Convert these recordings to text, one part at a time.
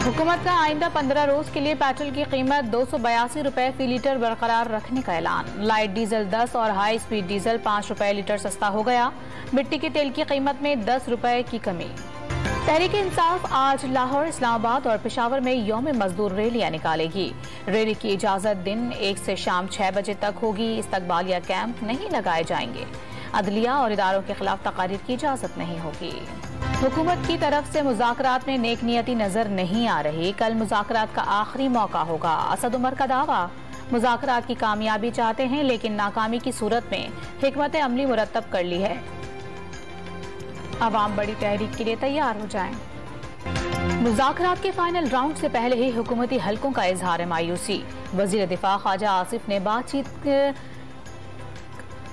हुकूमत का आइंदा 15 रोज के लिए पेट्रोल की कीमत 282 रुपए फी लीटर बरकरार रखने का ऐलान। लाइट डीजल 10 और हाई स्पीड डीजल 5 रुपए लीटर सस्ता हो गया। मिट्टी के तेल की कीमत में 10 रुपए की कमी। तहरीक इंसाफ आज लाहौर, इस्लामाबाद और पेशावर में यौम मजदूर रैलियां निकालेगी। रैली की इजाजत दिन 1 से शाम 6 बजे तक होगी। इस्तकबालिया कैंप नहीं लगाए जाएंगे। अदलिया और इदारों के खिलाफ तकारीर की इजाजत नहीं होगी। हुकूमत की तरफ से मुज़ाकरात में नेक नियती नजर नहीं आ रही। कल मुज़ाकरात का आखिरी मौका होगा। असद उमर का दावा, मुज़ाकरात की कामयाबी चाहते हैं लेकिन नाकामी की सूरत में हिकमत अमली मुरतब कर ली है। अवाम बड़ी तहरीक के लिए तैयार हो जाएं। मुज़ाकरात के फाइनल राउंड से पहले ही हुकूमती हलकों का इजहार मायूसी। वजीर दिफा ख्वाजा आसिफ ने बातचीत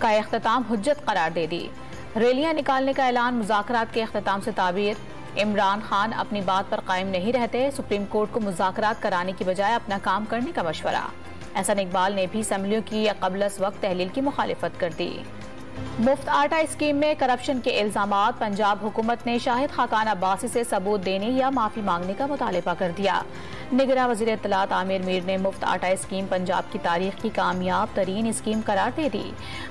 का इख्तिताम हुज्जत करार दे दी। रैलियां निकालने का ऐलान मुज़ाकरात के इख्तिताम से ताबीर। इमरान खान अपनी बात पर कायम नहीं रहते। सुप्रीम कोर्ट को मुज़ाकरात कराने की बजाय अपना काम करने का मशवरा। एहसन इकबाल ने भी असम्बलियों की कबल वक्त तहलील की मुखालिफत कर दी। मुफ्त आटा स्कीम में करप्शन के इल्जामात। पंजाब हुकूमत ने शाहिद खाकान अब्बासी से सबूत देने या माफी मांगने का मुतालिबा कर दिया। निगरां वज़ीर इत्तलात आमिर मीर ने मुफ्त आटा स्कीम पंजाब की तारीख की कामयाब तरीन स्कीम करार दे दी।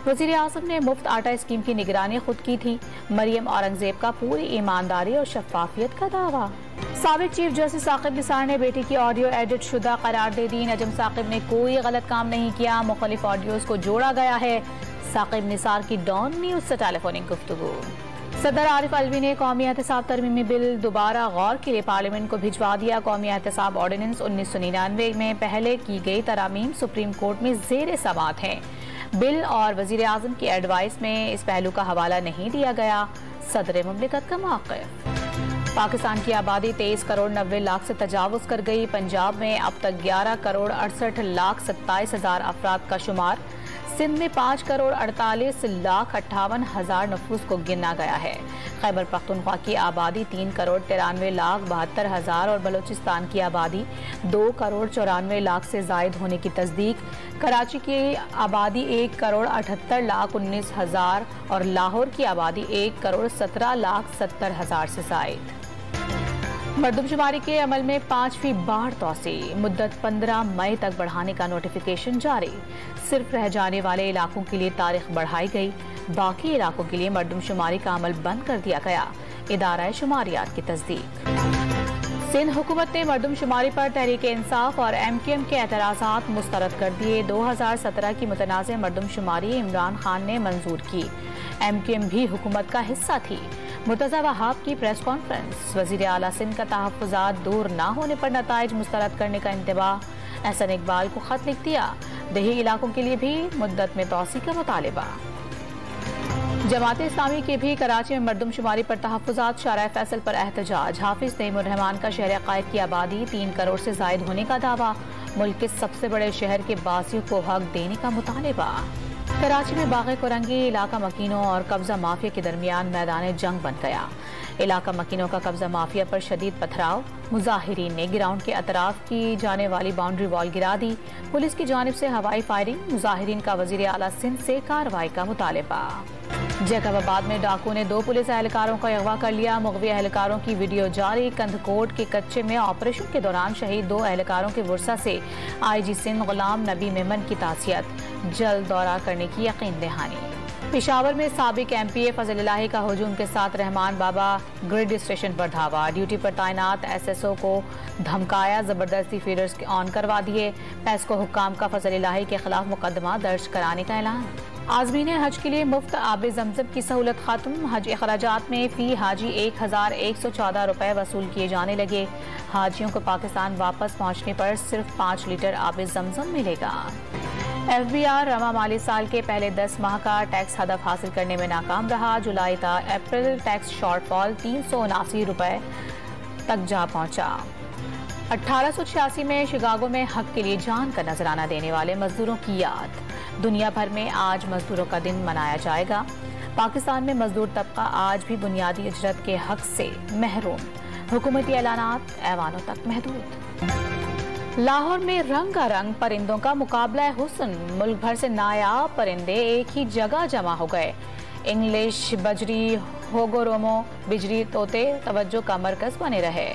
वज़ीर आज़म ने मुफ्त आटा स्कीम की निगरानी खुद की थी। मरियम औरंगजेब का पूरी ईमानदारी और शफाफियत का दावा। साबिक चीफ जस्टिस साकिब निसार ने बेटी की ऑडियो एडिट शुदा करार दे दी। नजम साकिब ने कोई गलत काम नहीं किया। मुख्तलिफ ऑडियोज को जोड़ा गया है। साकिब निसार की डॉन न्यूज से टेलीफोनिक गुफ्तगू। सदर आरिफ अलवी ने कौमी एहतसाब तरमीमी बिल दोबारा गौर के लिए पार्लियामेंट को भिजवा दिया। कौमी एहतसाब ऑर्डिनेंस 1999 में पहले की गई तरामीम सुप्रीम कोर्ट में जेर समाअत है। बिल और वजीर आजम की एडवाइस में इस पहलू का हवाला नहीं दिया गया। सदर मुमलिकत का मौक़िफ़। पाकिस्तान की आबादी 23 करोड़ 90 लाख से तजावुज़ कर गई। पंजाब में अब तक 11 करोड़ 68 लाख 27 हजार अफराद का शुमार। सिंध में 5 करोड़ 48 लाख 58 हजार नफूस को गिना गया है। खैबर पख्तूनख्वा की आबादी 3 करोड़ 93 लाख 72 हजार और बलूचिस्तान की आबादी 2 करोड़ 94 लाख से जायद होने की तस्दीक। कराची की आबादी 1 करोड़ 78 लाख 19 हजार और लाहौर की आबादी 1 करोड़ 17 लाख 70 हजार से जायद। मरदमशुमारी के अमल में 5वीं बार तोसी। मुद्दत 15 मई तक बढ़ाने का नोटिफिकेशन जारी। सिर्फ रह जाने वाले इलाकों के लिए तारीख बढ़ाई गई। बाकी इलाकों के लिए मरदमशुमारी का अमल बंद कर दिया गया। इदारा शुमारियात की तस्दीक। सिंध हुकूमत ने मरदमशुमारी पर तहरीक इंसाफ और MQM के एतराज़ात मुस्तरद कर दिए। 2017 की मुतनाज़ मरदमशुमारी इमरान खान ने मंजूर की। MQM भी हुकूमत का हिस्सा थी। मुर्तज़ा वहाब की प्रेस कॉन्फ्रेंस। वज़ीर आला सिंध का तहफ़्फ़ुज़ात दूर न होने पर नताइज मुस्तरद करने का इंतबाह। एहसन इकबाल को खत लिख दिया। दही इलाकों के लिए भी मुद्दत में तौसी का मुतालिबा। जमात इस्लामी के भी कराची में मरदमशुमारी पर तहफ़्फ़ुज़ात। शारा फैसल पर एहतजाज। हाफिज तैमूर रहमान का शहर अक़ायद की आबादी 3 करोड़ से जायद होने का दावा। मुल्क के सबसे बड़े शहर के बासियों को हक देने का मुतालिबा। कराची में बाग़े कुरंगी इलाका मकीनों और कब्जा माफिया के दरमियान मैदान जंग बन गया। इलाका मकीनों का कब्जा माफिया पर शदीद पथराव। मुजाहिरीन ने ग्राउंड के अतराफ की जाने वाली बाउंड्री वॉल गिरा दी। पुलिस की जानिब से हवाई फायरिंग। मुजाहिरीन का वज़ीर आला सिंध से कार्रवाई का मुतालिबा। जैकबाबाद में डाकू ने 2 पुलिस एहलकारों को अगवा कर लिया। मुग़वी एहलकारों की वीडियो जारी। कंधकोट के कच्चे में ऑपरेशन के दौरान शहीद 2 एहलकारों के वर्सा से IG सिंध गुलाम नबी मेमन की तासियत। जल्द दौरा करने की यकीन दहानी। पेशावर में साबिक MPA फजल इलाही का हुजूम के साथ रहमान बाबा ग्रिड स्टेशन पर धावा। ड्यूटी पर तैनात SSO को धमकाया। जबरदस्ती फीडर्स ऑन करवा दिए। पेस्को हुक्काम का फजल इलाही के खिलाफ मुकदमा दर्ज कराने का ऐलान। आज़मीन हज के लिए मुफ्त आब जमजम की सहूलत खत्म। हज अखराजात में फी हाजी 1114 रुपए वसूल किए जाने लगे। हाजियों को पाकिस्तान वापस पहुंचने पर सिर्फ 5 लीटर आब जमजम मिलेगा। FBR रवा माली साल के पहले 10 माह का टैक्स हदफ हासिल करने में नाकाम रहा। जुलाई ता अप्रैल टैक्स शॉर्टफॉल 379 रुपए तक जा पहुंचा। 1886 में शिकागो में हक के लिए जान का नजराना देने वाले मजदूरों की याद। दुनिया भर में आज मजदूरों का दिन मनाया जाएगा। पाकिस्तान में मजदूर तबका आज भी बुनियादी उजरत के हक से महरूम। हुकूमती ऐलानात ऐवानों तक महदूद। लाहौर में रंगारंग परिंदों का मुकाबला हुस्न। मुल्क भर से नायाब परिंदे एक ही जगह जमा हो गए। इंग्लिश, बजरी, होगोरोमो, बिजरी तोते तवज्जो का मरकज बने रहे।